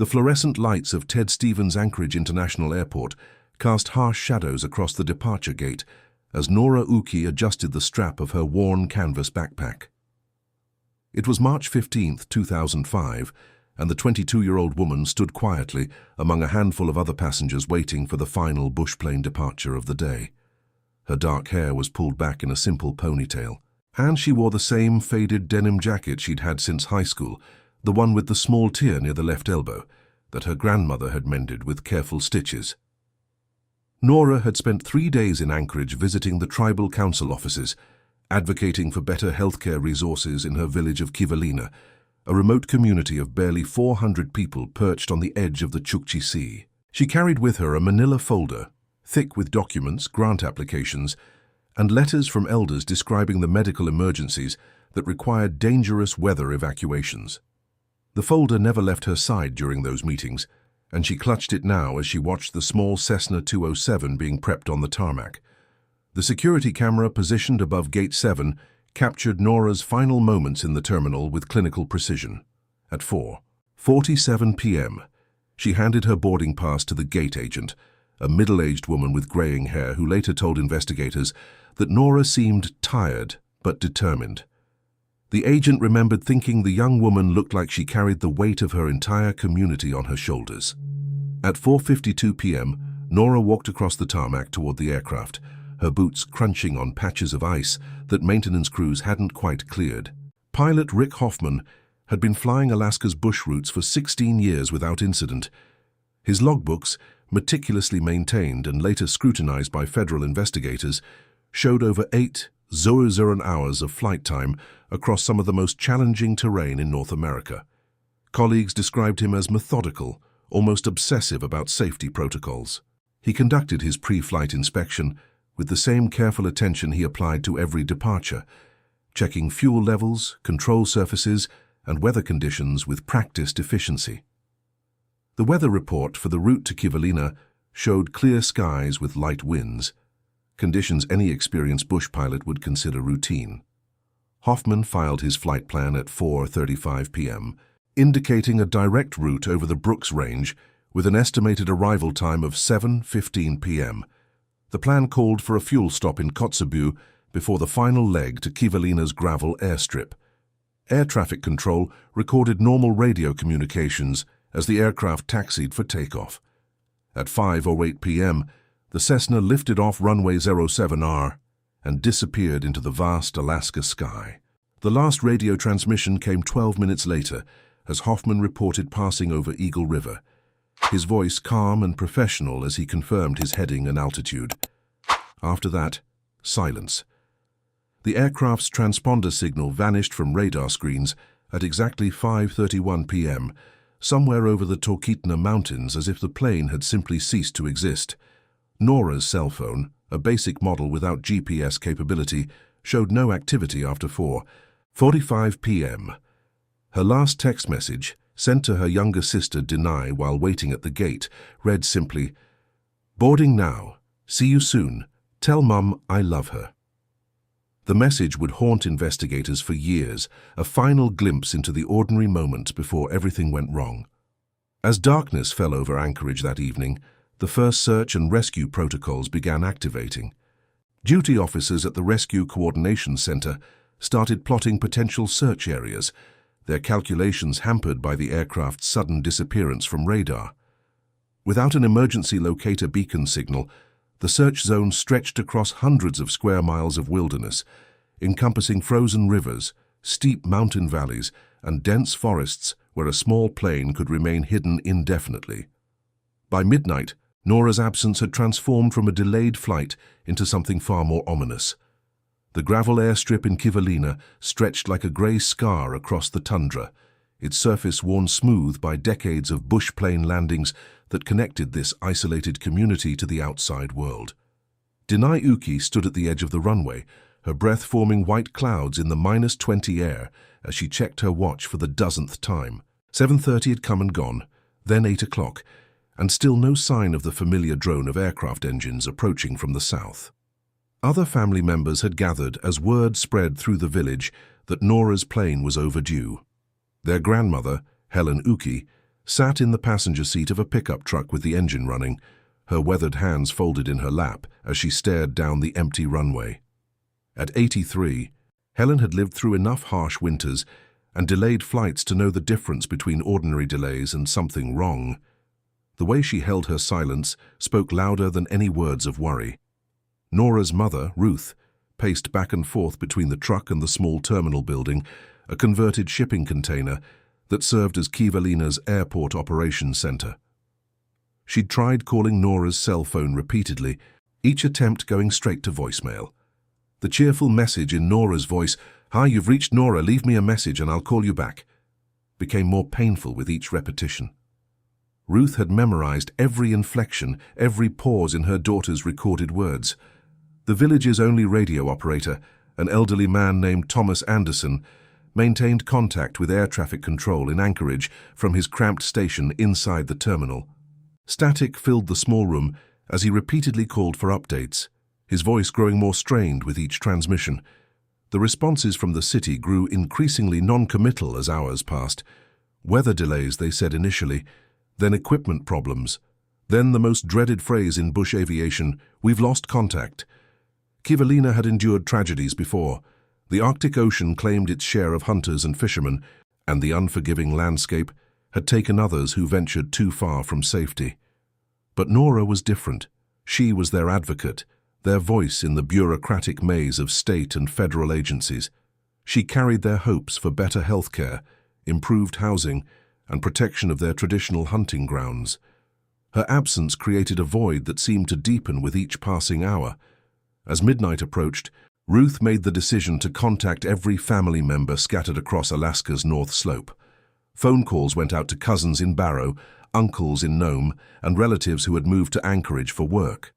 The fluorescent lights of Ted Stevens Anchorage International Airport cast harsh shadows across the departure gate as Nora Uki adjusted the strap of her worn canvas backpack. It was March 15, 2005, and the 22-year-old woman stood quietly among a handful of other passengers waiting for the final bushplane departure of the day. Her dark hair was pulled back in a simple ponytail, and she wore the same faded denim jacket she'd had since high school, the one with the small tear near the left elbow, that her grandmother had mended with careful stitches. Nora had spent 3 days in Anchorage visiting the tribal council offices, advocating for better healthcare resources in her village of Kivalina, a remote community of barely 400 people perched on the edge of the Chukchi Sea. She carried with her a manila folder, thick with documents, grant applications, and letters from elders describing the medical emergencies that required dangerous weather evacuations. The folder never left her side during those meetings, and she clutched it now as she watched the small Cessna 207 being prepped on the tarmac. The security camera positioned above Gate 7 captured Nora's final moments in the terminal with clinical precision. At 4:47 p.m., she handed her boarding pass to the gate agent, a middle-aged woman with graying hair who later told investigators that Nora seemed tired but determined. The agent remembered thinking the young woman looked like she carried the weight of her entire community on her shoulders. At 4:52 p.m., Nora walked across the tarmac toward the aircraft, her boots crunching on patches of ice that maintenance crews hadn't quite cleared. Pilot Rick Hoffman had been flying Alaska's bush routes for 16 years without incident. His logbooks, meticulously maintained and later scrutinized by federal investigators, showed over 8,000 hours of flight time across some of the most challenging terrain in North America. Colleagues described him as methodical, almost obsessive about safety protocols. He conducted his pre-flight inspection with the same careful attention he applied to every departure, checking fuel levels, control surfaces, and weather conditions with practiced efficiency. The weather report for the route to Kivalina showed clear skies with light winds, conditions any experienced bush pilot would consider routine. Hoffman filed his flight plan at 4:35 p.m., indicating a direct route over the Brooks Range with an estimated arrival time of 7:15 p.m. The plan called for a fuel stop in Kotzebue before the final leg to Kivalina's gravel airstrip. Air traffic control recorded normal radio communications as the aircraft taxied for takeoff. At 5:08 p.m., the Cessna lifted off runway 07R and disappeared into the vast Alaska sky. The last radio transmission came 12 minutes later as Hoffman reported passing over Eagle River, his voice calm and professional as he confirmed his heading and altitude. After that, silence. The aircraft's transponder signal vanished from radar screens at exactly 5:31 p.m., somewhere over the Torkeetna Mountains, as if the plane had simply ceased to exist. Nora's cell phone, a basic model without GPS capability, showed no activity after 4:45 p.m. Her last text message, sent to her younger sister Denai while waiting at the gate, read simply, "Boarding now. See you soon. Tell Mum I love her." The message would haunt investigators for years, a final glimpse into the ordinary moment before everything went wrong. As darkness fell over Anchorage that evening, the first search and rescue protocols began activating. Duty officers at the Rescue Coordination Center started plotting potential search areas, their calculations hampered by the aircraft's sudden disappearance from radar. Without an emergency locator beacon signal, the search zone stretched across hundreds of square miles of wilderness, encompassing frozen rivers, steep mountain valleys, and dense forests where a small plane could remain hidden indefinitely. By midnight, Nora's absence had transformed from a delayed flight into something far more ominous. The gravel airstrip in Kivalina stretched like a grey scar across the tundra, its surface worn smooth by decades of bush plane landings that connected this isolated community to the outside world. Denai Uki stood at the edge of the runway, her breath forming white clouds in the -20 air as she checked her watch for the dozenth time. 7:30 had come and gone, then 8 o'clock, and still no sign of the familiar drone of aircraft engines approaching from the south. Other family members had gathered as word spread through the village that Nora's plane was overdue. Their grandmother, Helen Uki, sat in the passenger seat of a pickup truck with the engine running, her weathered hands folded in her lap as she stared down the empty runway. At 83, Helen had lived through enough harsh winters and delayed flights to know the difference between ordinary delays and something wrong. The way she held her silence spoke louder than any words of worry. Nora's mother, Ruth, paced back and forth between the truck and the small terminal building, a converted shipping container that served as Kivalina's airport operations center. She'd tried calling Nora's cell phone repeatedly, each attempt going straight to voicemail. The cheerful message in Nora's voice, "Hi, you've reached Nora, leave me a message and I'll call you back," became more painful with each repetition. Ruth had memorized every inflection, every pause in her daughter's recorded words. The village's only radio operator, an elderly man named Thomas Anderson, maintained contact with air traffic control in Anchorage from his cramped station inside the terminal. Static filled the small room as he repeatedly called for updates, his voice growing more strained with each transmission. The responses from the city grew increasingly non-committal as hours passed. Weather delays, they said initially, then equipment problems, then the most dreaded phrase in bush aviation, "We've lost contact." Kivalina had endured tragedies before. The Arctic Ocean claimed its share of hunters and fishermen, and the unforgiving landscape had taken others who ventured too far from safety. But Nora was different. She was their advocate, their voice in the bureaucratic maze of state and federal agencies. She carried their hopes for better health care, improved housing, and protection of their traditional hunting grounds. Her absence created a void that seemed to deepen with each passing hour. As midnight approached, Ruth made the decision to contact every family member scattered across Alaska's North Slope. Phone calls went out to cousins in Barrow, uncles in Nome, and relatives who had moved to Anchorage for work.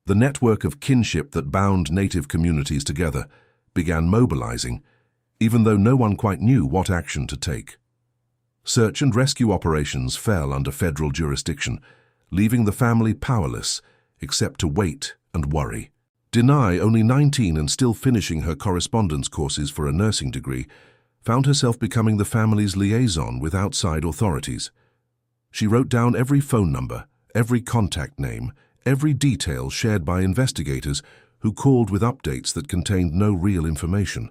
The network of kinship that bound native communities together began mobilizing, even though no one quite knew what action to take. Search and rescue operations fell under federal jurisdiction, leaving the family powerless except to wait and worry. Denai, only 19 and still finishing her correspondence courses for a nursing degree, found herself becoming the family's liaison with outside authorities. She wrote down every phone number, every contact name, every detail shared by investigators who called with updates that contained no real information.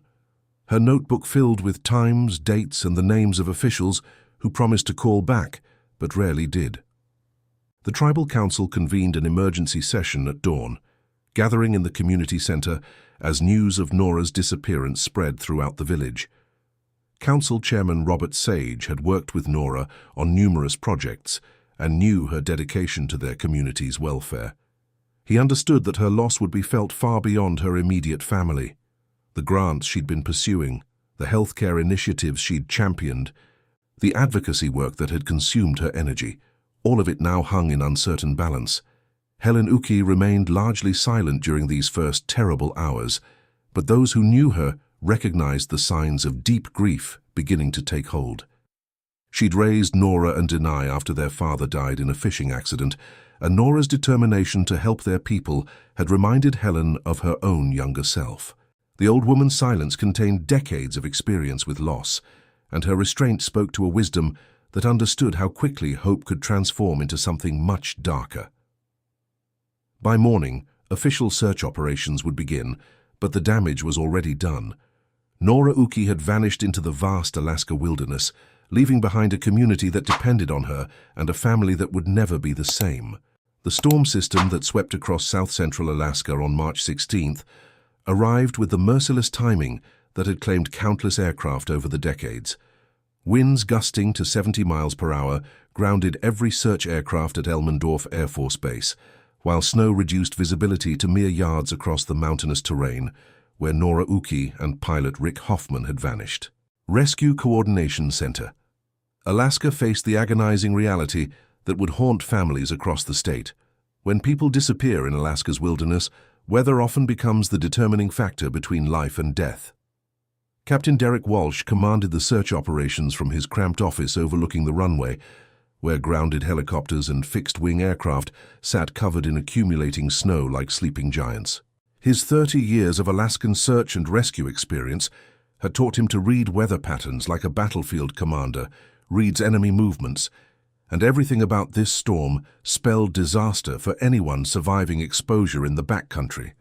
Her notebook filled with times, dates, and the names of officials who promised to call back, but rarely did. The tribal council convened an emergency session at dawn, gathering in the community center as news of Nora's disappearance spread throughout the village. Council Chairman Robert Sage had worked with Nora on numerous projects and knew her dedication to their community's welfare. He understood that her loss would be felt far beyond her immediate family. The grants she'd been pursuing, the healthcare initiatives she'd championed, the advocacy work that had consumed her energy, all of it now hung in uncertain balance. Helen Uki remained largely silent during these first terrible hours, but those who knew her recognized the signs of deep grief beginning to take hold. She'd raised Nora and Denai after their father died in a fishing accident, and Nora's determination to help their people had reminded Helen of her own younger self. The old woman's silence contained decades of experience with loss, and her restraint spoke to a wisdom that understood how quickly hope could transform into something much darker. By morning, official search operations would begin, but the damage was already done. Nora Uki had vanished into the vast Alaska wilderness, leaving behind a community that depended on her and a family that would never be the same. The storm system that swept across south-central Alaska on March 16th arrived with the merciless timing that had claimed countless aircraft over the decades. Winds gusting to 70 miles per hour grounded every search aircraft at Elmendorf Air Force Base, while snow reduced visibility to mere yards across the mountainous terrain, where Nora Uki and pilot Rick Hoffman had vanished. Rescue Coordination Center. Alaska faced the agonizing reality that would haunt families across the state. When people disappear in Alaska's wilderness, weather often becomes the determining factor between life and death. Captain Derek Walsh commanded the search operations from his cramped office overlooking the runway, where grounded helicopters and fixed-wing aircraft sat covered in accumulating snow like sleeping giants. His 30 years of Alaskan search and rescue experience had taught him to read weather patterns like a battlefield commander reads enemy movements, And everything about this storm spelled disaster for anyone surviving exposure in the backcountry.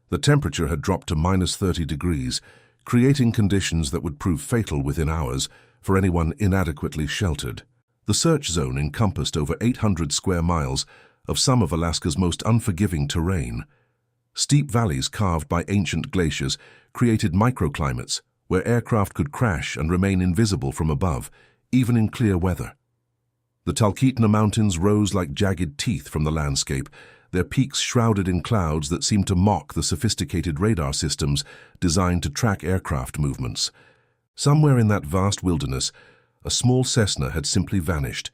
The temperature had dropped to -30 degrees, creating conditions that would prove fatal within hours for anyone inadequately sheltered. The search zone encompassed over 800 square miles of some of Alaska's most unforgiving terrain. Steep valleys carved by ancient glaciers created microclimates where aircraft could crash and remain invisible from above, even in clear weather. The Talkeetna Mountains rose like jagged teeth from the landscape, their peaks shrouded in clouds that seemed to mock the sophisticated radar systems designed to track aircraft movements. Somewhere in that vast wilderness, a small Cessna had simply vanished,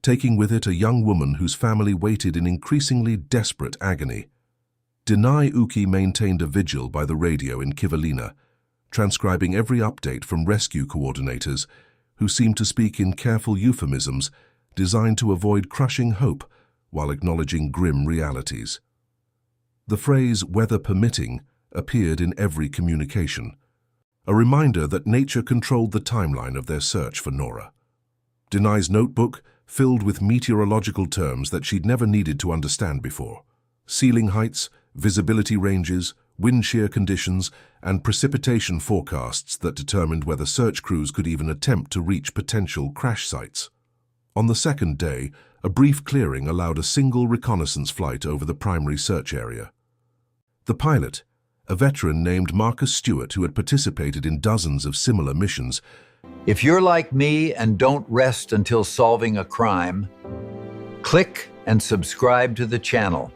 taking with it a young woman whose family waited in increasingly desperate agony. Denai Uki maintained a vigil by the radio in Kivalina, transcribing every update from rescue coordinators, who seemed to speak in careful euphemisms designed to avoid crushing hope while acknowledging grim realities. The phrase "weather permitting" appeared in every communication, a reminder that nature controlled the timeline of their search for Nora. Denai's notebook filled with meteorological terms that she'd never needed to understand before. Ceiling heights, visibility ranges, wind shear conditions, and precipitation forecasts that determined whether search crews could even attempt to reach potential crash sites. On the second day, a brief clearing allowed a single reconnaissance flight over the primary search area. The pilot, a veteran named Marcus Stewart who had participated in dozens of similar missions. If you're like me and don't rest until solving a crime, click and subscribe to the channel.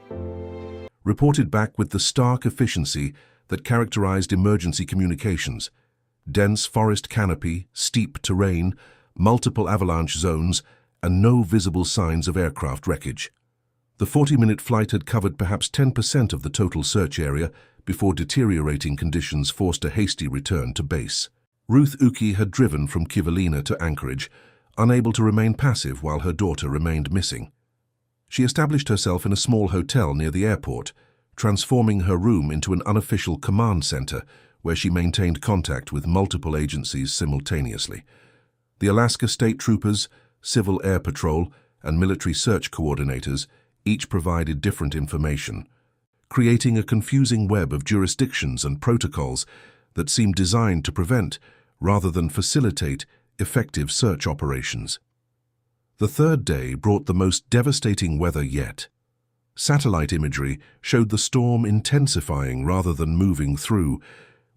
Reported back with the stark efficiency that characterized emergency communications. Dense forest canopy, steep terrain, multiple avalanche zones, and no visible signs of aircraft wreckage. The 40-minute flight had covered perhaps 10% of the total search area before deteriorating conditions forced a hasty return to base. Ruth Uki had driven from Kivalina to Anchorage, unable to remain passive while her daughter remained missing. She established herself in a small hotel near the airport, transforming her room into an unofficial command center where she maintained contact with multiple agencies simultaneously. The Alaska State Troopers, Civil Air Patrol, and military search coordinators each provided different information, creating a confusing web of jurisdictions and protocols that seemed designed to prevent, rather than facilitate, effective search operations. The third day brought the most devastating weather yet. Satellite imagery showed the storm intensifying rather than moving through,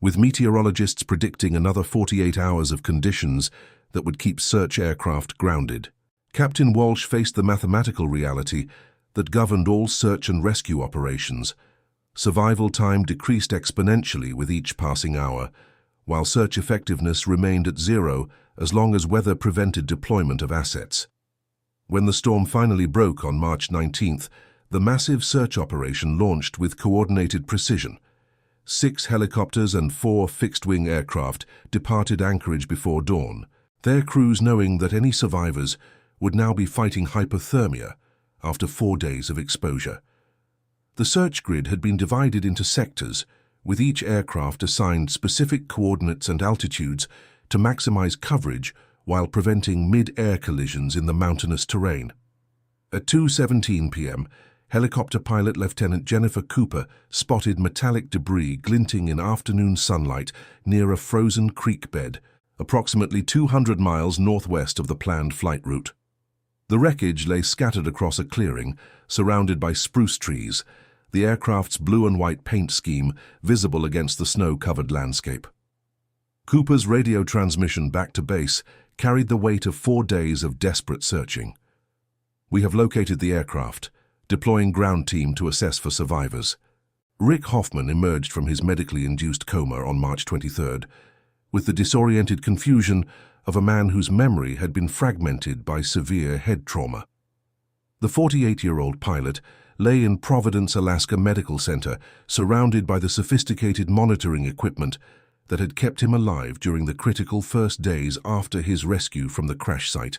with meteorologists predicting another 48 hours of conditions that would keep search aircraft grounded. Captain Walsh faced the mathematical reality that governed all search and rescue operations. Survival time decreased exponentially with each passing hour, while search effectiveness remained at zero as long as weather prevented deployment of assets. When the storm finally broke on March 19th, the massive search operation launched with coordinated precision. 6 helicopters and 4 fixed-wing aircraft departed Anchorage before dawn, their crews knowing that any survivors would now be fighting hypothermia after 4 days of exposure. The search grid had been divided into sectors, with each aircraft assigned specific coordinates and altitudes to maximize coverage while preventing mid-air collisions in the mountainous terrain. At 2:17 p.m., helicopter pilot Lieutenant Jennifer Cooper spotted metallic debris glinting in afternoon sunlight near a frozen creek bed, approximately 200 miles northwest of the planned flight route. The wreckage lay scattered across a clearing, surrounded by spruce trees, the aircraft's blue and white paint scheme visible against the snow-covered landscape. Cooper's radio transmission back to base carried the weight of 4 days of desperate searching. "We have located the aircraft, deploying ground team to assess for survivors." Rick Hoffman emerged from his medically induced coma on March 23rd, with the disoriented confusion of a man whose memory had been fragmented by severe head trauma. The 48-year-old pilot lay in Providence, Alaska Medical Center, surrounded by the sophisticated monitoring equipment that had kept him alive during the critical first days after his rescue from the crash site.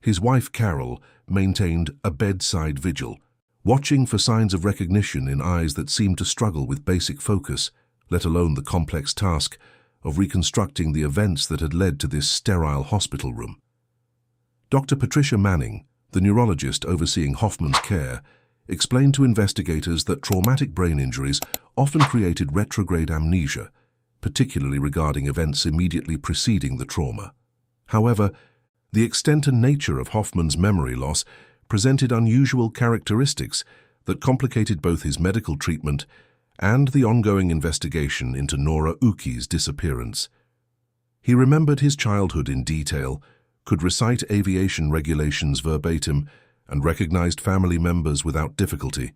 His wife, Carol, maintained a bedside vigil, watching for signs of recognition in eyes that seemed to struggle with basic focus, let alone the complex task of reconstructing the events that had led to this sterile hospital room. Dr. Patricia Manning, the neurologist overseeing Hoffman's care, explained to investigators that traumatic brain injuries often created retrograde amnesia, particularly regarding events immediately preceding the trauma. However, the extent and nature of Hoffman's memory loss presented unusual characteristics that complicated both his medical treatment and the ongoing investigation into Nora Uki's disappearance. He remembered his childhood in detail, could recite aviation regulations verbatim, and recognized family members without difficulty,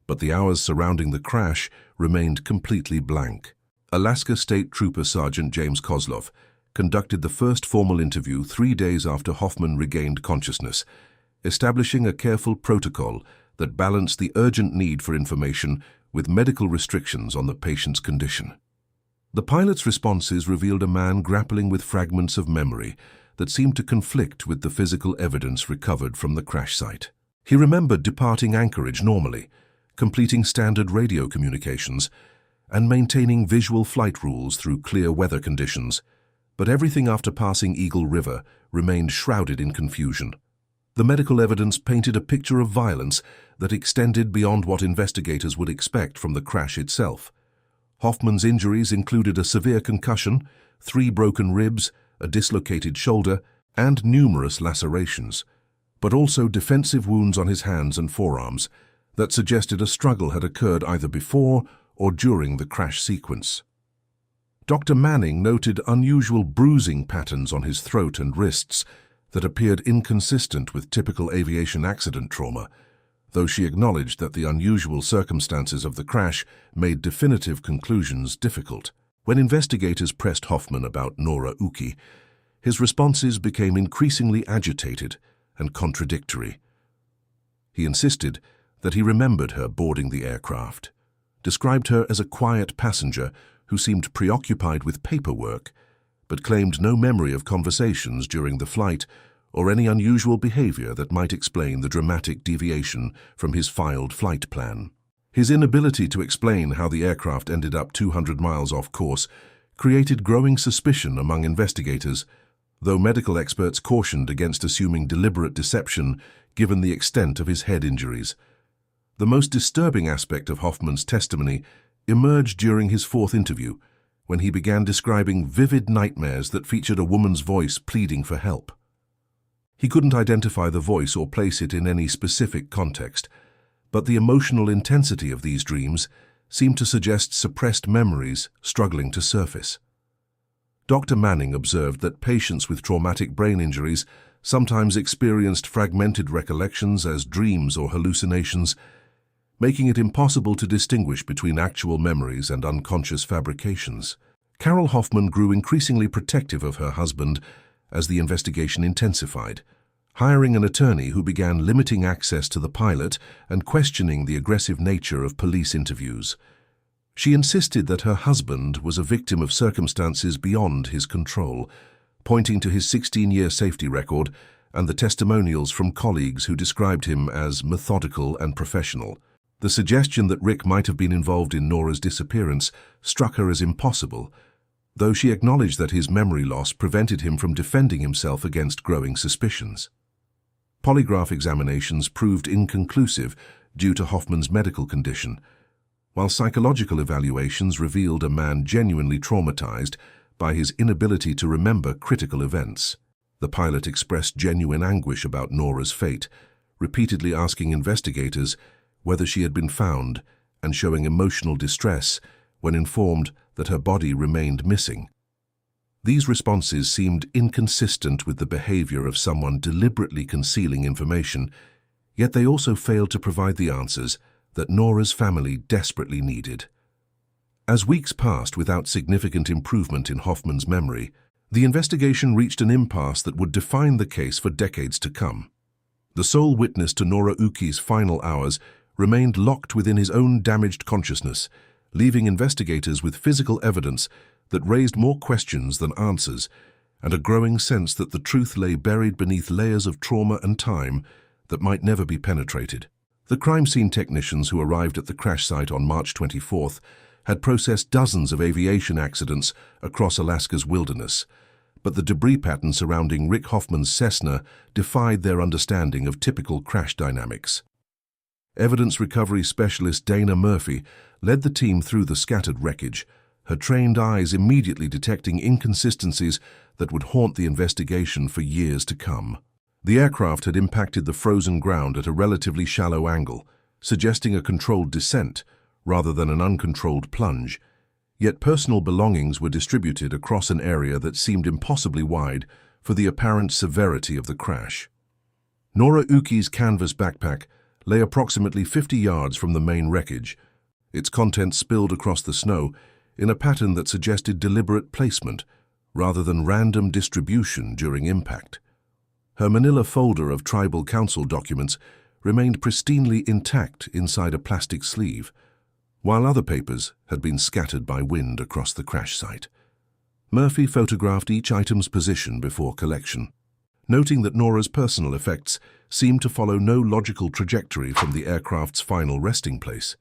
but the hours surrounding the crash remained completely blank. Alaska State Trooper Sergeant James Kozlov conducted the first formal interview 3 days after Hoffman regained consciousness, establishing a careful protocol that balanced the urgent need for information with medical restrictions on the patient's condition. The pilot's responses revealed a man grappling with fragments of memory that seemed to conflict with the physical evidence recovered from the crash site. He remembered departing Anchorage normally, completing standard radio communications, and maintaining visual flight rules through clear weather conditions, but everything after passing Eagle River remained shrouded in confusion. The medical evidence painted a picture of violence that extended beyond what investigators would expect from the crash itself. Hoffman's injuries included a severe concussion, 3 broken ribs, a dislocated shoulder, and numerous lacerations, but also defensive wounds on his hands and forearms that suggested a struggle had occurred either before or during the crash sequence. Dr. Manning noted unusual bruising patterns on his throat and wrists that appeared inconsistent with typical aviation accident trauma, though she acknowledged that the unusual circumstances of the crash made definitive conclusions difficult. When investigators pressed Hoffman about Nora Uki, his responses became increasingly agitated and contradictory. He insisted that he remembered her boarding the aircraft, described her as a quiet passenger who seemed preoccupied with paperwork, but claimed no memory of conversations during the flight or any unusual behavior that might explain the dramatic deviation from his filed flight plan. His inability to explain how the aircraft ended up 200 miles off course created growing suspicion among investigators, though medical experts cautioned against assuming deliberate deception given the extent of his head injuries. The most disturbing aspect of Hoffman's testimony emerged during his 4th interview, when he began describing vivid nightmares that featured a woman's voice pleading for help. He couldn't identify the voice or place it in any specific context, but the emotional intensity of these dreams seemed to suggest suppressed memories struggling to surface. Dr. Manning observed that patients with traumatic brain injuries sometimes experienced fragmented recollections as dreams or hallucinations, making it impossible to distinguish between actual memories and unconscious fabrications. Carol Hoffman grew increasingly protective of her husband as the investigation intensified, hiring an attorney who began limiting access to the pilot and questioning the aggressive nature of police interviews. She insisted that her husband was a victim of circumstances beyond his control, pointing to his 16-year safety record and the testimonials from colleagues who described him as methodical and professional. The suggestion that Rick might have been involved in Nora's disappearance struck her as impossible, though she acknowledged that his memory loss prevented him from defending himself against growing suspicions. Polygraph examinations proved inconclusive due to Hoffman's medical condition, while psychological evaluations revealed a man genuinely traumatized by his inability to remember critical events. The pilot expressed genuine anguish about Nora's fate, repeatedly asking investigators whether she had been found and showing emotional distress when informed that her body remained missing. These responses seemed inconsistent with the behavior of someone deliberately concealing information, yet they also failed to provide the answers that Nora's family desperately needed. As weeks passed without significant improvement in Hoffman's memory, the investigation reached an impasse that would define the case for decades to come. The sole witness to Nora Uki's final hours remained locked within his own damaged consciousness, leaving investigators with physical evidence that raised more questions than answers, and a growing sense that the truth lay buried beneath layers of trauma and time that might never be penetrated. The crime scene technicians who arrived at the crash site on March 24th had processed dozens of aviation accidents across Alaska's wilderness, but the debris pattern surrounding Rick Hoffman's Cessna defied their understanding of typical crash dynamics. Evidence recovery specialist Dana Murphy led the team through the scattered wreckage, her trained eyes immediately detecting inconsistencies that would haunt the investigation for years to come. The aircraft had impacted the frozen ground at a relatively shallow angle, suggesting a controlled descent rather than an uncontrolled plunge, yet personal belongings were distributed across an area that seemed impossibly wide for the apparent severity of the crash. Nora Uki's canvas backpack lay approximately 50 yards from the main wreckage, its contents spilled across the snow in a pattern that suggested deliberate placement rather than random distribution during impact. Her manila folder of tribal council documents remained pristinely intact inside a plastic sleeve, while other papers had been scattered by wind across the crash site. Murphy photographed each item's position before collection, noting that Nora's personal effects seemed to follow no logical trajectory from the aircraft's final resting place.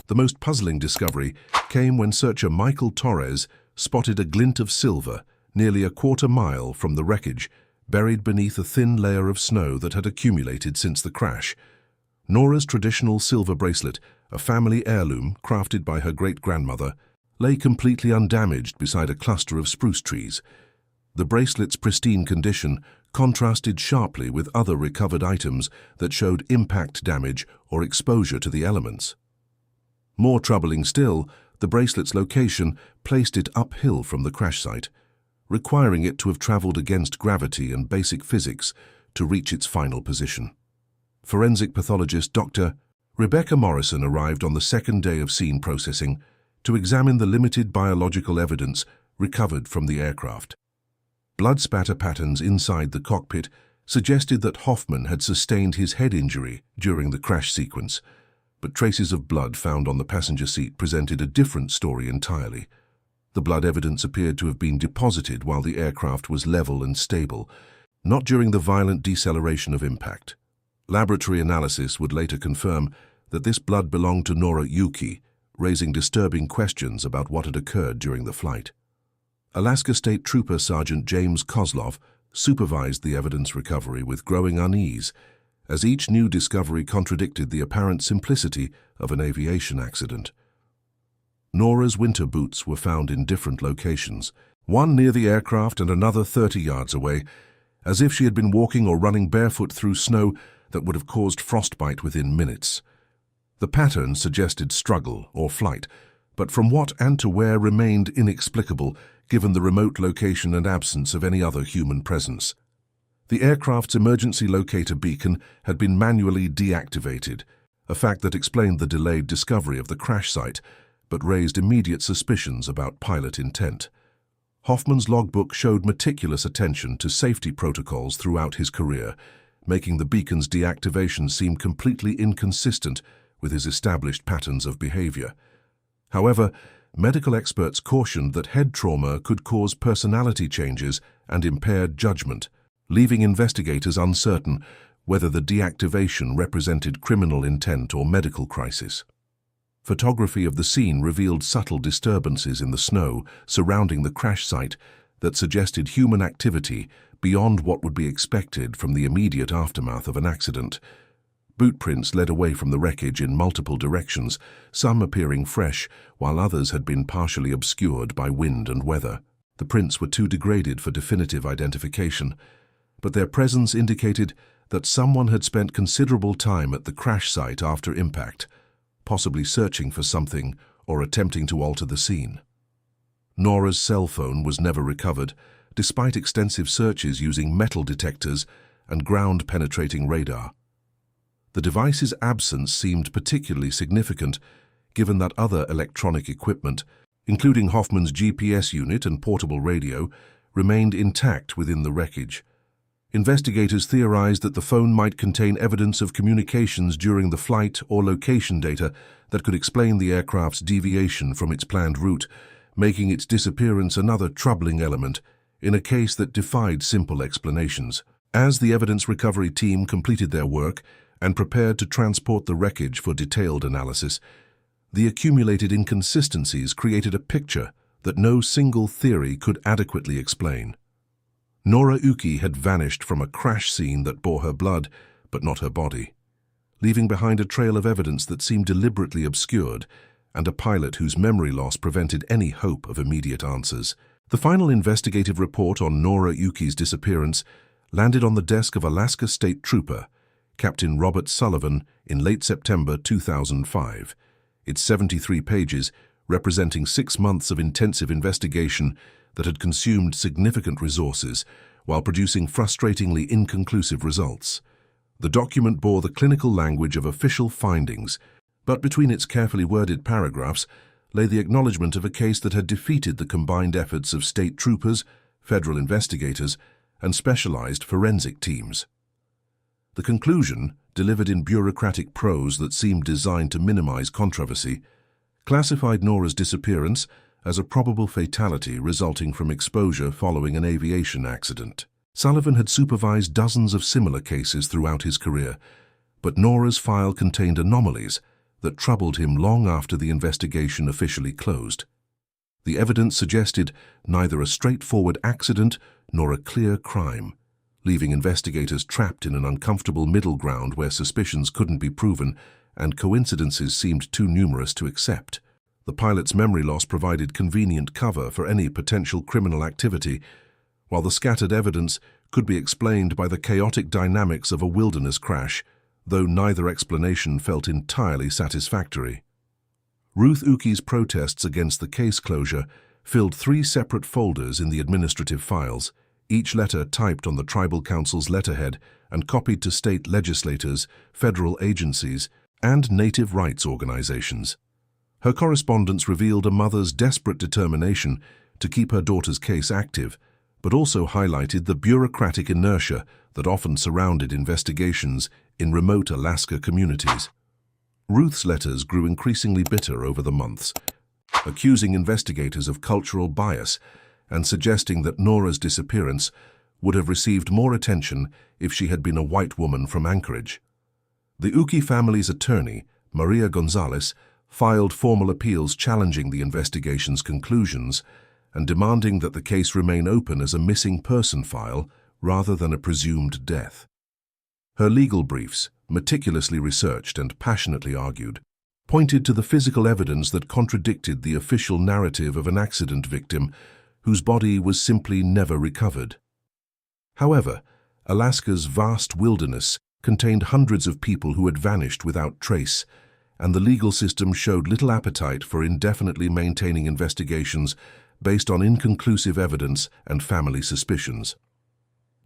The most puzzling discovery came when searcher Michael Torres spotted a glint of silver nearly a quarter-mile from the wreckage, buried beneath a thin layer of snow that had accumulated since the crash. Nora's traditional silver bracelet, a family heirloom crafted by her great-grandmother, lay completely undamaged beside a cluster of spruce trees. The bracelet's pristine condition contrasted sharply with other recovered items that showed impact damage or exposure to the elements. More troubling still, the bracelet's location placed it uphill from the crash site, requiring it to have traveled against gravity and basic physics to reach its final position. Forensic pathologist Dr. Rebecca Morrison arrived on the second day of scene processing to examine the limited biological evidence recovered from the aircraft. Blood spatter patterns inside the cockpit suggested that Hoffman had sustained his head injury during the crash sequence, but traces of blood found on the passenger seat presented a different story entirely. The blood evidence appeared to have been deposited while the aircraft was level and stable, not during the violent deceleration of impact. Laboratory analysis would later confirm that this blood belonged to Nora Uki, raising disturbing questions about what had occurred during the flight. Alaska State Trooper Sergeant James Kozlov supervised the evidence recovery with growing unease, as each new discovery contradicted the apparent simplicity of an aviation accident. Nora's winter boots were found in different locations, one near the aircraft and another 30 yards away, as if she had been walking or running barefoot through snow that would have caused frostbite within minutes. The pattern suggested struggle or flight, but from what and to where remained inexplicable given the remote location and absence of any other human presence. The aircraft's emergency locator beacon had been manually deactivated, a fact that explained the delayed discovery of the crash site, but raised immediate suspicions about pilot intent. Hoffman's logbook showed meticulous attention to safety protocols throughout his career, making the beacon's deactivation seem completely inconsistent with his established patterns of behavior. However, medical experts cautioned that head trauma could cause personality changes and impaired judgment, leaving investigators uncertain whether the deactivation represented criminal intent or medical crisis. Photography of the scene revealed subtle disturbances in the snow surrounding the crash site that suggested human activity beyond what would be expected from the immediate aftermath of an accident. Boot prints led away from the wreckage in multiple directions, some appearing fresh, while others had been partially obscured by wind and weather. The prints were too degraded for definitive identification, but their presence indicated that someone had spent considerable time at the crash site after impact, possibly searching for something or attempting to alter the scene. Nora's cell phone was never recovered, despite extensive searches using metal detectors and ground-penetrating radar. The device's absence seemed particularly significant, given that other electronic equipment, including Hoffman's GPS unit and portable radio, remained intact within the wreckage. Investigators theorized that the phone might contain evidence of communications during the flight or location data that could explain the aircraft's deviation from its planned route, making its disappearance another troubling element in a case that defied simple explanations. As the evidence recovery team completed their work and prepared to transport the wreckage for detailed analysis, the accumulated inconsistencies created a picture that no single theory could adequately explain. Nora Uki had vanished from a crash scene that bore her blood, but not her body, leaving behind a trail of evidence that seemed deliberately obscured and a pilot whose memory loss prevented any hope of immediate answers. The final investigative report on Nora Uki's disappearance landed on the desk of Alaska State Trooper, Captain Robert Sullivan, in late September 2005. Its 73 pages, representing 6 months of intensive investigation that had consumed significant resources while producing frustratingly inconclusive results. The document bore the clinical language of official findings, but between its carefully worded paragraphs lay the acknowledgement of a case that had defeated the combined efforts of state troopers, federal investigators, and specialized forensic teams. The conclusion, delivered in bureaucratic prose that seemed designed to minimize controversy, classified Nora's disappearance as a probable fatality resulting from exposure following an aviation accident. Sullivan had supervised dozens of similar cases throughout his career, but Nora's file contained anomalies that troubled him long after the investigation officially closed. The evidence suggested neither a straightforward accident nor a clear crime, leaving investigators trapped in an uncomfortable middle ground where suspicions couldn't be proven and coincidences seemed too numerous to accept. The pilot's memory loss provided convenient cover for any potential criminal activity, while the scattered evidence could be explained by the chaotic dynamics of a wilderness crash, though neither explanation felt entirely satisfactory. Ruth Uki's protests against the case closure filled 3 separate folders in the administrative files, each letter typed on the Tribal Council's letterhead and copied to state legislators, federal agencies, and native rights organizations. Her correspondence revealed a mother's desperate determination to keep her daughter's case active, but also highlighted the bureaucratic inertia that often surrounded investigations in remote Alaska communities. Ruth's letters grew increasingly bitter over the months, accusing investigators of cultural bias and suggesting that Nora's disappearance would have received more attention if she had been a white woman from Anchorage. The Uki family's attorney, Maria Gonzalez, filed formal appeals challenging the investigation's conclusions and demanding that the case remain open as a missing person file rather than a presumed death. Her legal briefs, meticulously researched and passionately argued, pointed to the physical evidence that contradicted the official narrative of an accident victim whose body was simply never recovered. However, Alaska's vast wilderness contained hundreds of people who had vanished without trace, and the legal system showed little appetite for indefinitely maintaining investigations based on inconclusive evidence and family suspicions.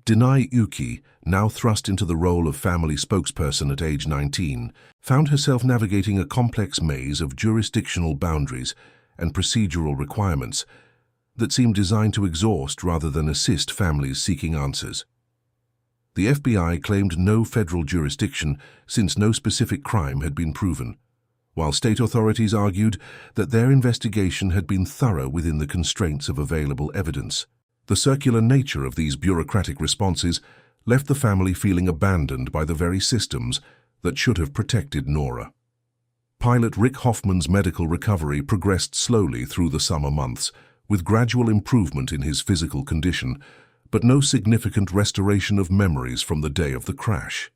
Denai Uki, now thrust into the role of family spokesperson at age 19, found herself navigating a complex maze of jurisdictional boundaries and procedural requirements that seemed designed to exhaust rather than assist families seeking answers. The FBI claimed no federal jurisdiction since no specific crime had been proven, while state authorities argued that their investigation had been thorough within the constraints of available evidence. The circular nature of these bureaucratic responses left the family feeling abandoned by the very systems that should have protected Nora. Pilot Rick Hoffman's medical recovery progressed slowly through the summer months, with gradual improvement in his physical condition, but no significant restoration of memories from the day of the crash.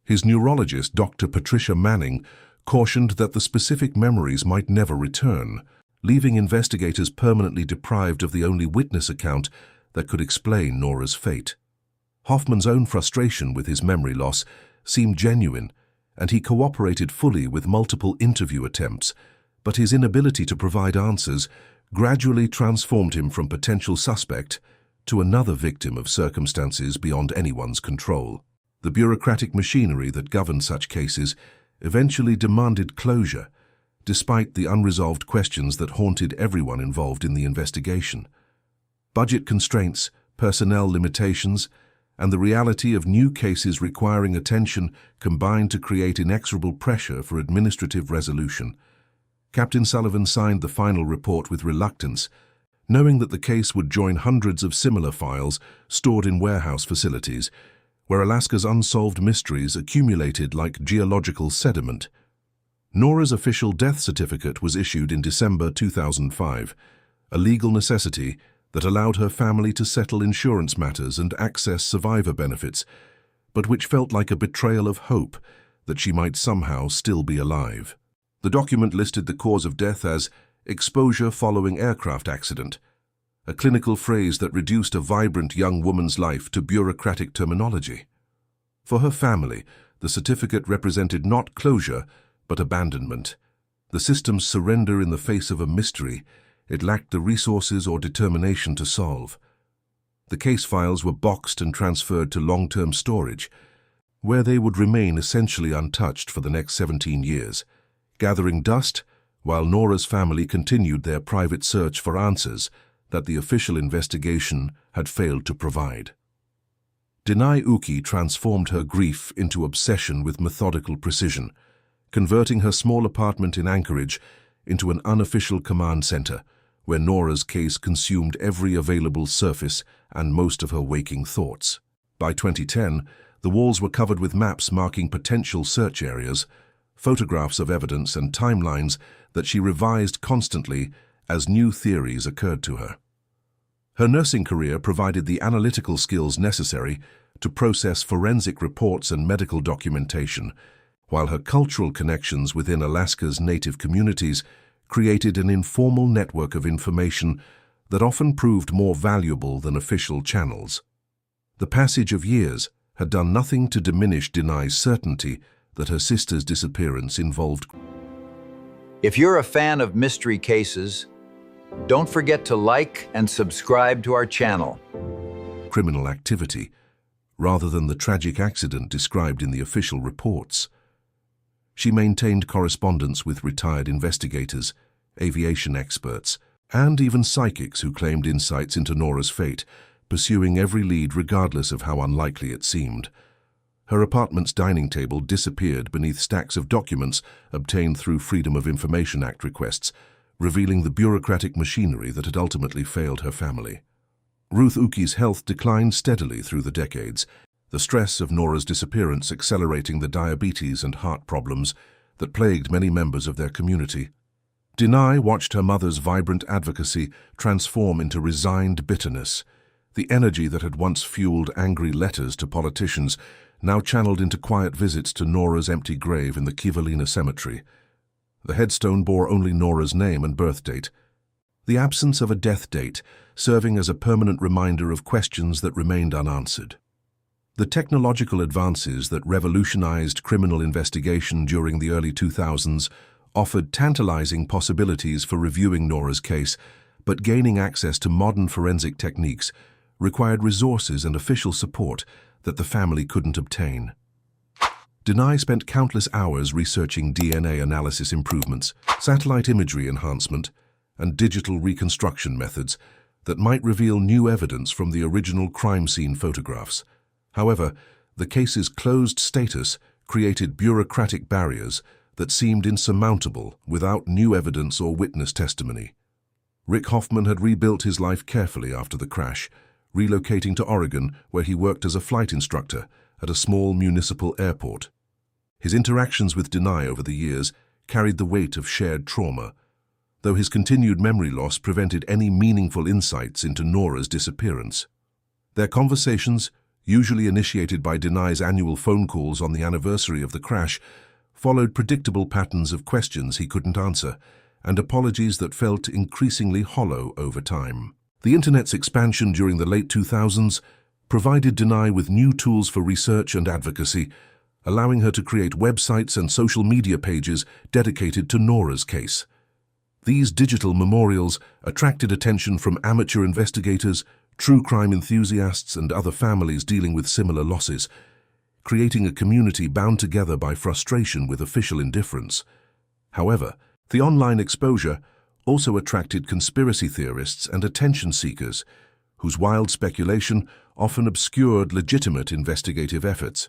His neurologist, Dr. Patricia Manning, cautioned that the specific memories might never return, leaving investigators permanently deprived of the only witness account that could explain Nora's fate. Hoffman's own frustration with his memory loss seemed genuine, and he cooperated fully with multiple interview attempts, but his inability to provide answers gradually transformed him from potential suspect to another victim of circumstances beyond anyone's control. The bureaucratic machinery that governed such cases eventually demanded closure, despite the unresolved questions that haunted everyone involved in the investigation. Budget constraints, personnel limitations, and the reality of new cases requiring attention combined to create inexorable pressure for administrative resolution. Captain Sullivan signed the final report with reluctance, knowing that the case would join hundreds of similar files stored in warehouse facilities, where Alaska's unsolved mysteries accumulated like geological sediment. Nora's official death certificate was issued in December 2005, a legal necessity that allowed her family to settle insurance matters and access survivor benefits, but which felt like a betrayal of hope that she might somehow still be alive. The document listed the cause of death as exposure following aircraft accident, a clinical phrase that reduced a vibrant young woman's life to bureaucratic terminology. For her family, the certificate represented not closure, but abandonment. The system's surrender in the face of a mystery it lacked the resources or determination to solve. The case files were boxed and transferred to long-term storage, where they would remain essentially untouched for the next 17 years, gathering dust while Nora's family continued their private search for answers that the official investigation had failed to provide. Denai Uki transformed her grief into obsession with methodical precision, converting her small apartment in Anchorage into an unofficial command center, where Nora's case consumed every available surface and most of her waking thoughts. By 2010, the walls were covered with maps marking potential search areas, photographs of evidence and timelines that she revised constantly as new theories occurred to her. Her nursing career provided the analytical skills necessary to process forensic reports and medical documentation, while her cultural connections within Alaska's native communities created an informal network of information that often proved more valuable than official channels. The passage of years had done nothing to diminish Denai's certainty that her sister's disappearance involved. If you're a fan of mystery cases, don't forget to like and subscribe to our channel. Criminal activity, rather than the tragic accident described in the official reports. She maintained correspondence with retired investigators, aviation experts, and even psychics who claimed insights into Nora's fate, pursuing every lead regardless of how unlikely it seemed. Her apartment's dining table disappeared beneath stacks of documents obtained through Freedom of Information Act requests, revealing the bureaucratic machinery that had ultimately failed her family. Ruth Uki's health declined steadily through the decades, the stress of Nora's disappearance accelerating the diabetes and heart problems that plagued many members of their community. Denai watched her mother's vibrant advocacy transform into resigned bitterness. The energy that had once fueled angry letters to politicians now channeled into quiet visits to Nora's empty grave in the Kivalina cemetery. The headstone bore only Nora's name and birth date, the absence of a death date serving as a permanent reminder of questions that remained unanswered. The technological advances that revolutionized criminal investigation during the early 2000s offered tantalizing possibilities for reviewing Nora's case, but gaining access to modern forensic techniques required resources and official support that the family couldn't obtain. Denai spent countless hours researching DNA analysis improvements, satellite imagery enhancement, and digital reconstruction methods that might reveal new evidence from the original crime scene photographs. However, the case's closed status created bureaucratic barriers that seemed insurmountable without new evidence or witness testimony. Rick Hoffman had rebuilt his life carefully after the crash, relocating to Oregon, where he worked as a flight instructor at a small municipal airport. His interactions with Denai over the years carried the weight of shared trauma, though his continued memory loss prevented any meaningful insights into Nora's disappearance. Their conversations, usually initiated by Denai's annual phone calls on the anniversary of the crash, followed predictable patterns of questions he couldn't answer and apologies that felt increasingly hollow over time. The Internet's expansion during the late 2000s provided Denai with new tools for research and advocacy, allowing her to create websites and social media pages dedicated to Nora's case. These digital memorials attracted attention from amateur investigators, true crime enthusiasts, and other families dealing with similar losses, creating a community bound together by frustration with official indifference. However, the online exposure also attracted conspiracy theorists and attention seekers, whose wild speculation often obscured legitimate investigative efforts.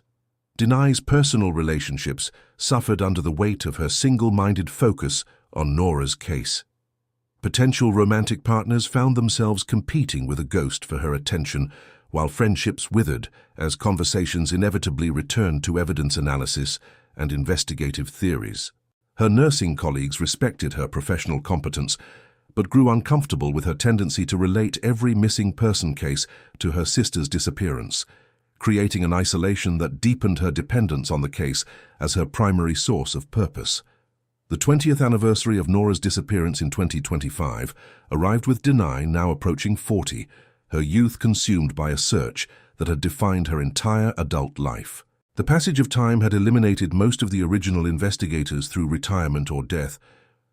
Denai's personal relationships suffered under the weight of her single-minded focus on Nora's case. Potential romantic partners found themselves competing with a ghost for her attention, while friendships withered as conversations inevitably returned to evidence analysis and investigative theories. Her nursing colleagues respected her professional competence, but grew uncomfortable with her tendency to relate every missing person case to her sister's disappearance, creating an isolation that deepened her dependence on the case as her primary source of purpose. The 20th anniversary of Nora's disappearance in 2025 arrived with Denai now approaching 40, her youth consumed by a search that had defined her entire adult life. The passage of time had eliminated most of the original investigators through retirement or death,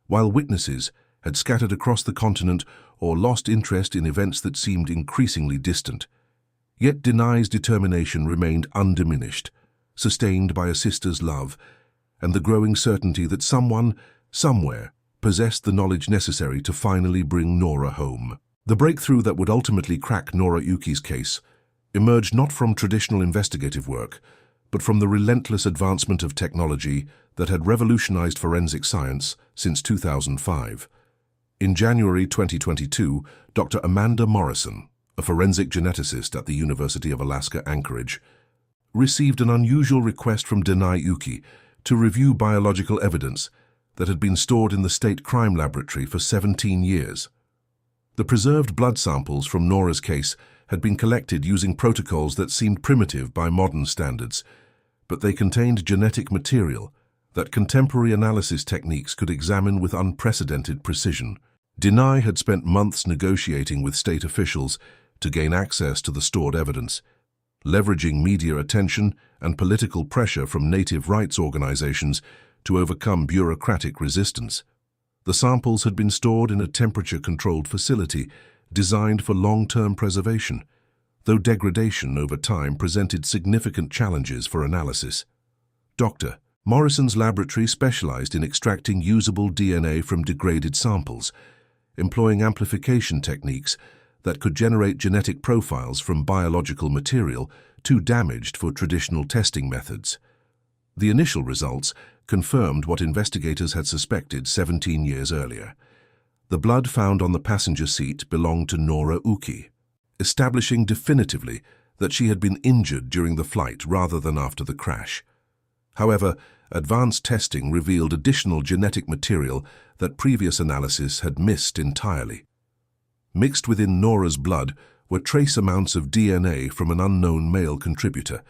while witnesses had scattered across the continent or lost interest in events that seemed increasingly distant. Yet Denai's determination remained undiminished, sustained by a sister's love and the growing certainty that someone, somewhere, possessed the knowledge necessary to finally bring Nora home. The breakthrough that would ultimately crack Nora Uki's case emerged not from traditional investigative work, but from the relentless advancement of technology that had revolutionized forensic science since 2005. In January 2022, Dr. Amanda Morrison, a forensic geneticist at the University of Alaska, Anchorage, received an unusual request from Denai Uki to review biological evidence that had been stored in the State Crime Laboratory for 17 years. The preserved blood samples from Nora's case had been collected using protocols that seemed primitive by modern standards, but they contained genetic material that contemporary analysis techniques could examine with unprecedented precision. Denai had spent months negotiating with state officials to gain access to the stored evidence, leveraging media attention and political pressure from native rights organizations to overcome bureaucratic resistance. The samples had been stored in a temperature-controlled facility designed for long-term preservation, though degradation over time presented significant challenges for analysis. Dr. Morrison's laboratory specialized in extracting usable DNA from degraded samples, employing amplification techniques that could generate genetic profiles from biological material too damaged for traditional testing methods. The initial results confirmed what investigators had suspected 17 years earlier. The blood found on the passenger seat belonged to Nora Uki, establishing definitively that she had been injured during the flight rather than after the crash. However, advanced testing revealed additional genetic material that previous analysis had missed entirely. Mixed within Nora's blood were trace amounts of DNA from an unknown male contributor,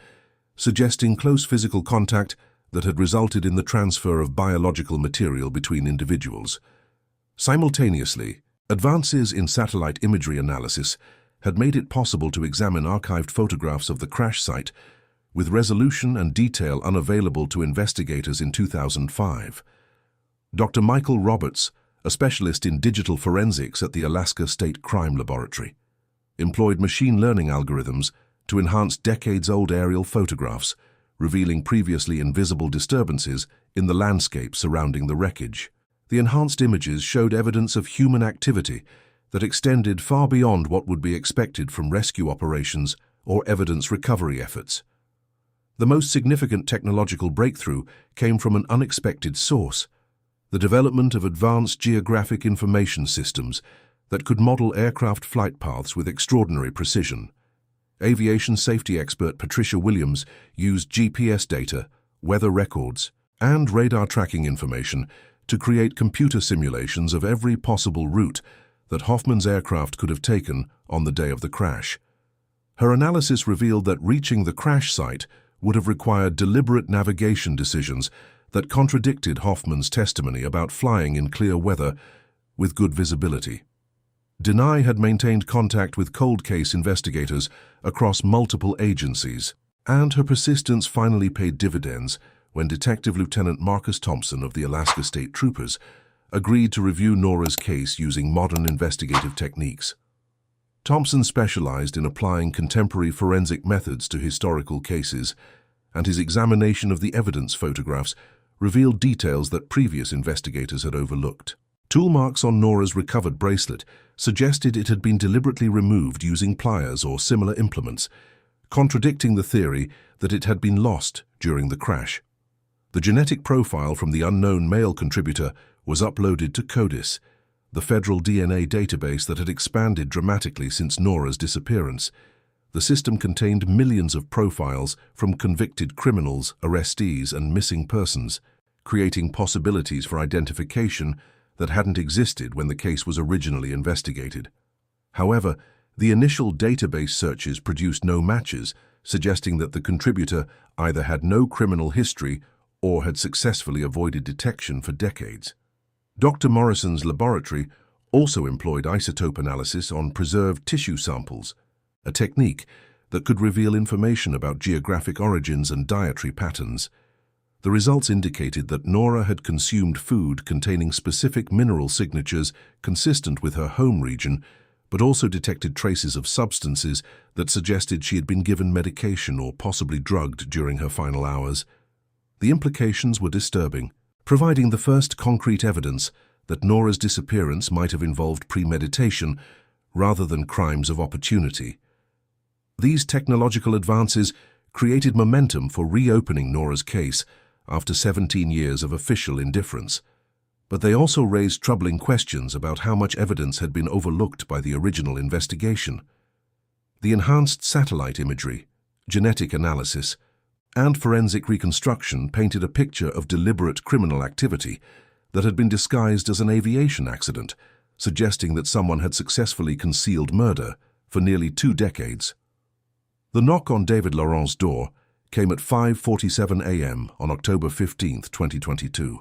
suggesting close physical contact that had resulted in the transfer of biological material between individuals. Simultaneously, advances in satellite imagery analysis had made it possible to examine archived photographs of the crash site with resolution and detail unavailable to investigators in 2005. Dr. Michael Roberts, a specialist in digital forensics at the Alaska State Crime Laboratory, employed machine learning algorithms to enhance decades-old aerial photographs, revealing previously invisible disturbances in the landscape surrounding the wreckage. The enhanced images showed evidence of human activity that extended far beyond what would be expected from rescue operations or evidence recovery efforts. The most significant technological breakthrough came from an unexpected source: the development of advanced geographic information systems that could model aircraft flight paths with extraordinary precision. Aviation safety expert Patricia Williams used GPS data, weather records, and radar tracking information to create computer simulations of every possible route that Hoffman's aircraft could have taken on the day of the crash. Her analysis revealed that reaching the crash site would have required deliberate navigation decisions that contradicted Hoffman's testimony about flying in clear weather with good visibility. Denai had maintained contact with cold case investigators across multiple agencies, and her persistence finally paid dividends when Detective Lieutenant Marcus Thompson of the Alaska State Troopers agreed to review Nora's case using modern investigative techniques. Thompson specialized in applying contemporary forensic methods to historical cases, and his examination of the evidence photographs revealed details that previous investigators had overlooked. Tool marks on Nora's recovered bracelet suggested it had been deliberately removed using pliers or similar implements, contradicting the theory that it had been lost during the crash. The genetic profile from the unknown male contributor was uploaded to CODIS, the federal DNA database that had expanded dramatically since Nora's disappearance. The system contained millions of profiles from convicted criminals, arrestees, and missing persons, creating possibilities for identification that hadn't existed when the case was originally investigated. However, the initial database searches produced no matches, suggesting that the contributor either had no criminal history or had successfully avoided detection for decades. Dr. Morrison's laboratory also employed isotope analysis on preserved tissue samples, a technique that could reveal information about geographic origins and dietary patterns. The results indicated that Nora had consumed food containing specific mineral signatures consistent with her home region, but also detected traces of substances that suggested she had been given medication or possibly drugged during her final hours. The implications were disturbing, providing the first concrete evidence that Nora's disappearance might have involved premeditation rather than crimes of opportunity. These technological advances created momentum for reopening Nora's case after 17 years of official indifference. But they also raised troubling questions about how much evidence had been overlooked by the original investigation. The enhanced satellite imagery, genetic analysis, and forensic reconstruction painted a picture of deliberate criminal activity that had been disguised as an aviation accident, suggesting that someone had successfully concealed murder for nearly 2 decades. The knock on David Laurent's door came at 5:47 a.m. on October 15, 2022,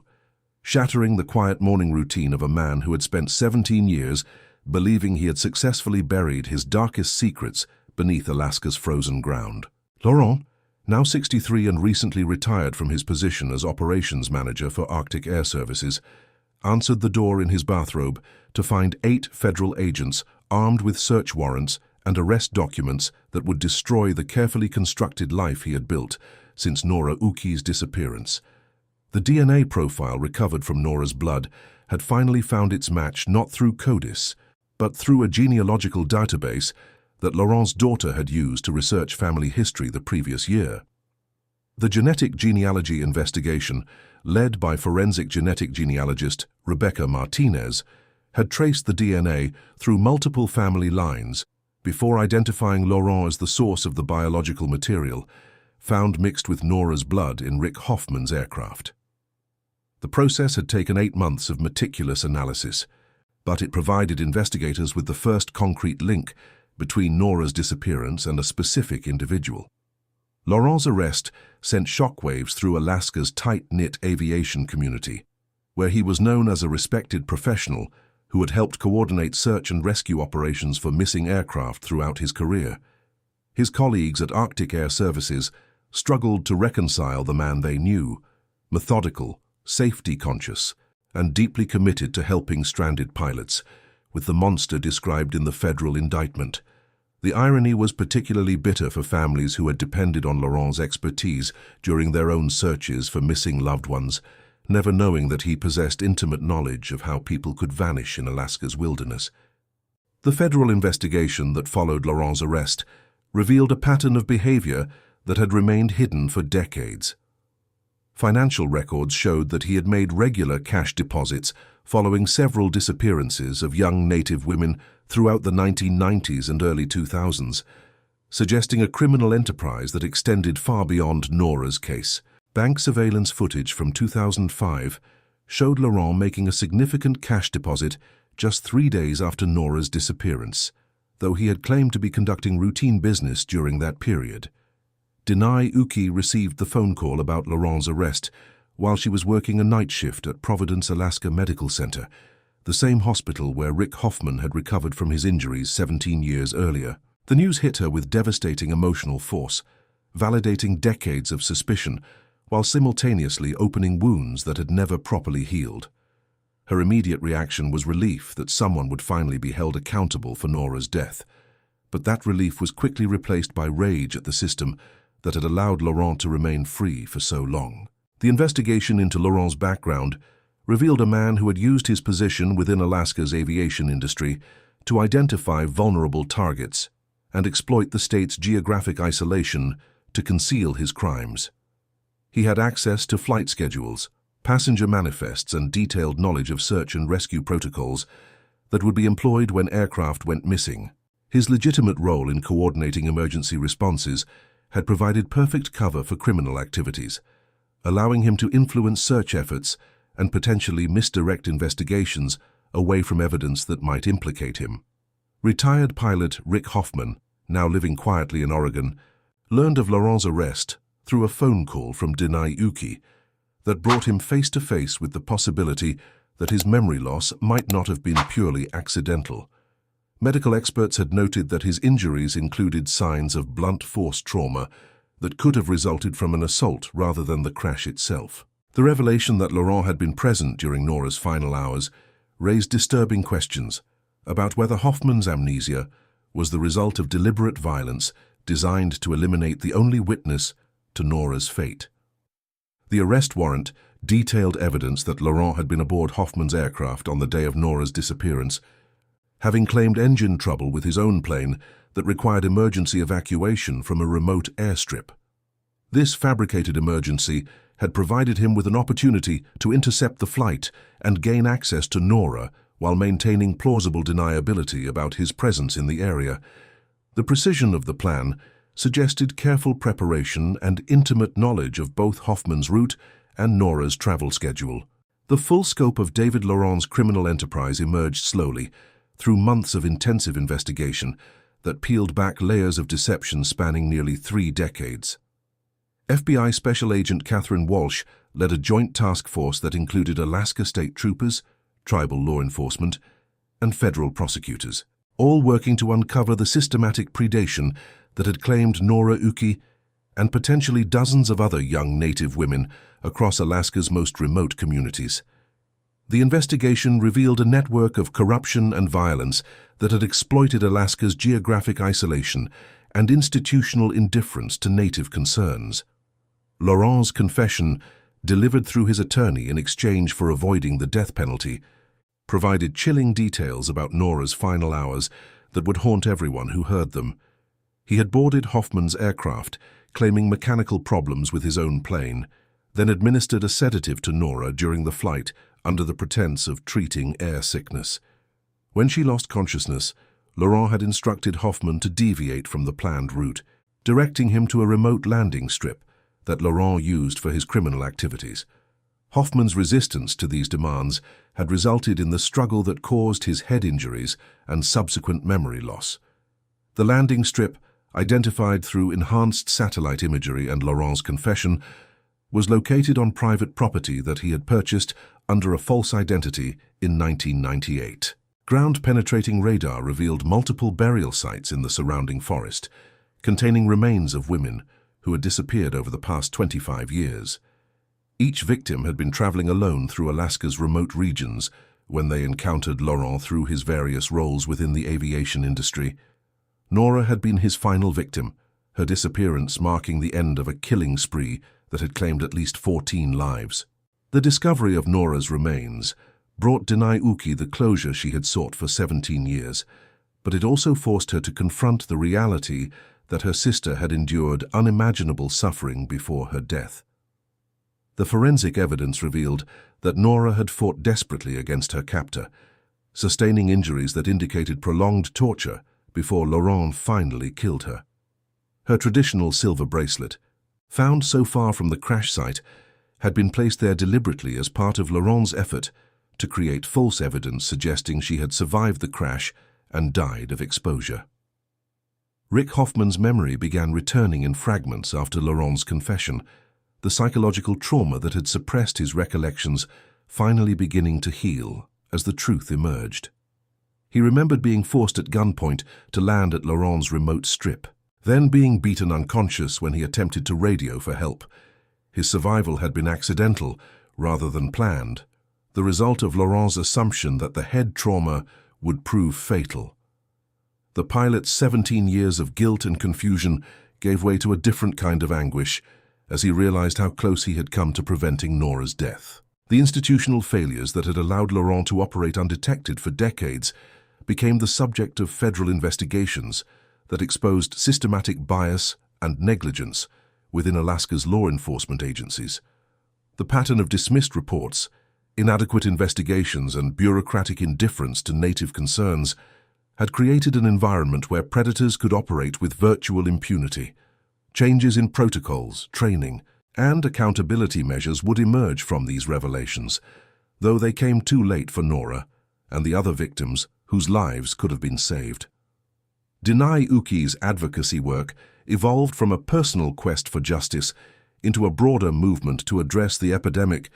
shattering the quiet morning routine of a man who had spent 17 years believing he had successfully buried his darkest secrets beneath Alaska's frozen ground. Laurent, now 63 and recently retired from his position as operations manager for Arctic Air Services, answered the door in his bathrobe to find 8 federal agents armed with search warrants and arrest documents that would destroy the carefully constructed life he had built since Nora Uki's disappearance. The DNA profile recovered from Nora's blood had finally found its match not through CODIS, but through a genealogical database that Laurent's daughter had used to research family history the previous year. The genetic genealogy investigation, led by forensic genetic genealogist Rebecca Martinez, had traced the DNA through multiple family lines before identifying Laurent as the source of the biological material found mixed with Nora's blood in Rick Hoffman's aircraft. The process had taken 8 months of meticulous analysis, but it provided investigators with the first concrete link between Nora's disappearance and a specific individual. Laurent's arrest sent shockwaves through Alaska's tight-knit aviation community, where he was known as a respected professional who had helped coordinate search and rescue operations for missing aircraft throughout his career. His colleagues at Arctic Air Services struggled to reconcile the man they knew, methodical, safety-conscious, and deeply committed to helping stranded pilots, with the monster described in the federal indictment. The irony was particularly bitter for families who had depended on Laurent's expertise during their own searches for missing loved ones, never knowing that he possessed intimate knowledge of how people could vanish in Alaska's wilderness. The federal investigation that followed Laurent's arrest revealed a pattern of behavior that had remained hidden for decades. Financial records showed that he had made regular cash deposits following several disappearances of young Native women throughout the 1990s and early 2000s, suggesting a criminal enterprise that extended far beyond Nora's case. Bank surveillance footage from 2005 showed Laurent making a significant cash deposit just 3 days after Nora's disappearance, though he had claimed to be conducting routine business during that period. Denai Uki received the phone call about Laurent's arrest while she was working a night shift at Providence, Alaska Medical Center, the same hospital where Rick Hoffman had recovered from his injuries 17 years earlier. The news hit her with devastating emotional force, validating decades of suspicion while simultaneously opening wounds that had never properly healed. Her immediate reaction was relief that someone would finally be held accountable for Nora's death, but that relief was quickly replaced by rage at the system that had allowed Laurent to remain free for so long. The investigation into Laurent's background revealed a man who had used his position within Alaska's aviation industry to identify vulnerable targets and exploit the state's geographic isolation to conceal his crimes. He had access to flight schedules, passenger manifests, and detailed knowledge of search and rescue protocols that would be employed when aircraft went missing. His legitimate role in coordinating emergency responses had provided perfect cover for criminal activities, allowing him to influence search efforts and potentially misdirect investigations away from evidence that might implicate him. Retired pilot Rick Hoffman, now living quietly in Oregon, learned of Laurent's arrest through a phone call from Denai Uki that brought him face to face with the possibility that his memory loss might not have been purely accidental. Medical experts had noted that his injuries included signs of blunt force trauma that could have resulted from an assault rather than the crash itself. The revelation that Laurent had been present during Nora's final hours raised disturbing questions about whether Hoffman's amnesia was the result of deliberate violence designed to eliminate the only witness to Nora's fate. The arrest warrant detailed evidence that Laurent had been aboard Hoffman's aircraft on the day of Nora's disappearance, having claimed engine trouble with his own plane that required emergency evacuation from a remote airstrip. This fabricated emergency had provided him with an opportunity to intercept the flight and gain access to Nora while maintaining plausible deniability about his presence in the area. The precision of the plan suggested careful preparation and intimate knowledge of both Hoffman's route and Nora's travel schedule. The full scope of David Laurent's criminal enterprise emerged slowly, through months of intensive investigation that peeled back layers of deception spanning nearly 3 decades. FBI Special Agent Catherine Walsh led a joint task force that included Alaska state troopers, tribal law enforcement, and federal prosecutors, all working to uncover the systematic predation that had claimed Nora Uki and potentially dozens of other young Native women across Alaska's most remote communities. The investigation revealed a network of corruption and violence that had exploited Alaska's geographic isolation and institutional indifference to Native concerns. Laurent's confession, delivered through his attorney in exchange for avoiding the death penalty, provided chilling details about Nora's final hours that would haunt everyone who heard them. He had boarded Hoffman's aircraft, claiming mechanical problems with his own plane, then administered a sedative to Nora during the flight under the pretense of treating air sickness. When she lost consciousness, Laurent had instructed Hoffman to deviate from the planned route, directing him to a remote landing strip that Laurent used for his criminal activities. Hoffman's resistance to these demands had resulted in the struggle that caused his head injuries and subsequent memory loss. The landing strip, identified through enhanced satellite imagery and Laurent's confession, was located on private property that he had purchased under a false identity in 1998. Ground-penetrating radar revealed multiple burial sites in the surrounding forest, containing remains of women who had disappeared over the past 25 years. Each victim had been traveling alone through Alaska's remote regions when they encountered Laurent through his various roles within the aviation industry. Nora had been his final victim, her disappearance marking the end of a killing spree that had claimed at least 14 lives. The discovery of Nora's remains brought Denai Uki the closure she had sought for 17 years, but it also forced her to confront the reality that her sister had endured unimaginable suffering before her death. The forensic evidence revealed that Nora had fought desperately against her captor, sustaining injuries that indicated prolonged torture before Laurent finally killed her. Her traditional silver bracelet, found so far from the crash site, had been placed there deliberately as part of Laurent's effort to create false evidence suggesting she had survived the crash and died of exposure. Rick Hoffman's memory began returning in fragments after Laurent's confession, the psychological trauma that had suppressed his recollections finally beginning to heal as the truth emerged. He remembered being forced at gunpoint to land at Laurent's remote strip, then being beaten unconscious when he attempted to radio for help. His survival had been accidental rather than planned, the result of Laurent's assumption that the head trauma would prove fatal. The pilot's 17 years of guilt and confusion gave way to a different kind of anguish as he realized how close he had come to preventing Nora's death. The institutional failures that had allowed Laurent to operate undetected for decades became the subject of federal investigations that exposed systematic bias and negligence within Alaska's law enforcement agencies. The pattern of dismissed reports, inadequate investigations, and bureaucratic indifference to Native concerns had created an environment where predators could operate with virtual impunity. Changes in protocols, training, And accountability measures would emerge from these revelations, though they came too late for Nora and the other victims whose lives could have been saved. Denai Uki's advocacy work evolved from a personal quest for justice into a broader movement to address the epidemic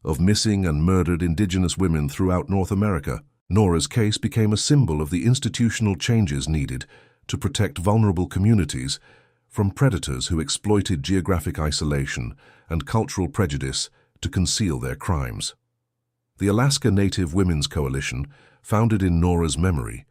of missing and murdered Indigenous women throughout North America. Nora's case became a symbol of the institutional changes needed to protect vulnerable communities from predators who exploited geographic isolation and cultural prejudice to conceal their crimes. The Alaska Native Women's Coalition, founded in Nora's memory,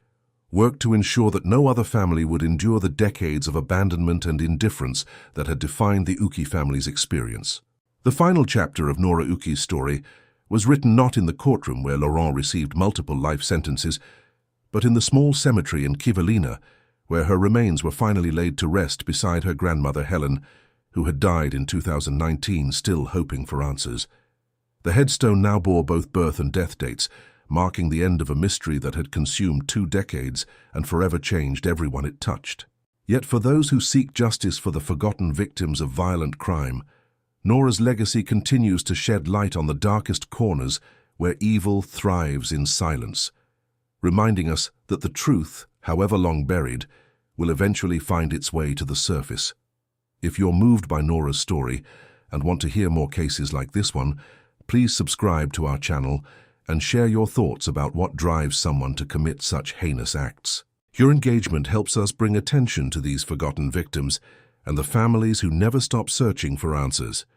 worked to ensure that no other family would endure the decades of abandonment and indifference that had defined the Uki family's experience. The final chapter of Nora Uki's story was written not in the courtroom where Laurent received multiple life sentences, but in the small cemetery in Kivalina, where her remains were finally laid to rest beside her grandmother Helen, who had died in 2019, still hoping for answers. The headstone now bore both birth and death dates, marking the end of a mystery that had consumed 2 decades and forever changed everyone it touched. Yet for those who seek justice for the forgotten victims of violent crime, Nora's legacy continues to shed light on the darkest corners where evil thrives in silence, reminding us that the truth, however long buried, will eventually find its way to the surface. If you're moved by Nora's story and want to hear more cases like this one, please subscribe to our channel and share your thoughts about what drives someone to commit such heinous acts. Your engagement helps us bring attention to these forgotten victims and the families who never stop searching for answers.